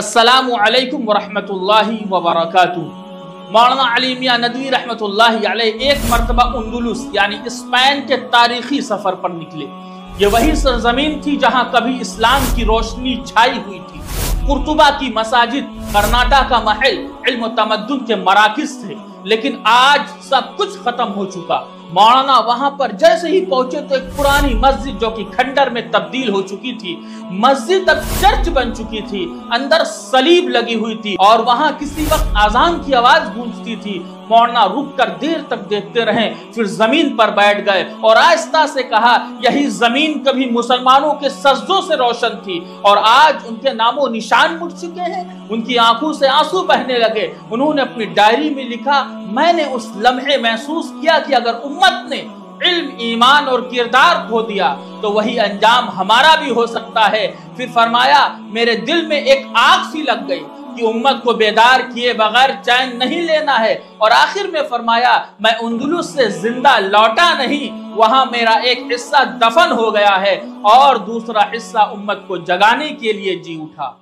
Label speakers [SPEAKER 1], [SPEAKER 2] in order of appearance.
[SPEAKER 1] अस्सलामु अलैकुम वरहमतुल्लाहि वबरकातुहू। मौलाना अली मियां नदवी रहमतुल्लाहि अलैह एक मरतबा उंदुलुस यानी स्पेन के तारीखी सफर पर निकले। ये वही सरजमीन थी जहां कभी इस्लाम की रोशनी छाई हुई थी। कुर्तुबा की मसाजिद, कर्नाटक का महल, इल्म तमद्दुन के मराकिज थे, लेकिन आज सब कुछ खत्म हो चुका। मौलाना वहां पर जैसे ही पहुंचे तो एक पुरानी मस्जिद जो कि खंडर में तब्दील हो चुकी थी, मस्जिद अब चर्च बन चुकी थी, अंदर सलीब लगी हुई थी और वहां किसी वक्त आजान की आवाज गूंजती थी। मौलाना रुक कर देर तक देखते रहे, फिर जमीन पर बैठ गए और आहिस्ता से कहा, यही जमीन कभी मुसलमानों के सजदों से रोशन थी और आज उनके नामो निशान मुड़ चुके हैं। उनकी आंखों से आंसू बहने लगे। उन्होंने अपनी डायरी में लिखा, मैंने उस लम्हे महसूस किया कि अगर उम्मत ने इल्म, ईमान और किरदार खो दिया तो वही अंजाम हमारा भी हो सकता है। फिर फरमाया, मेरे दिल में एक आग सी लग गई कि उम्मत को बेदार किए बगैर चैन नहीं लेना है। और आखिर में फरमाया, मैं उंदुलुस से जिंदा लौटा नहीं, वहां मेरा एक हिस्सा दफन हो गया है और दूसरा हिस्सा उम्मत को जगाने के लिए जी उठा।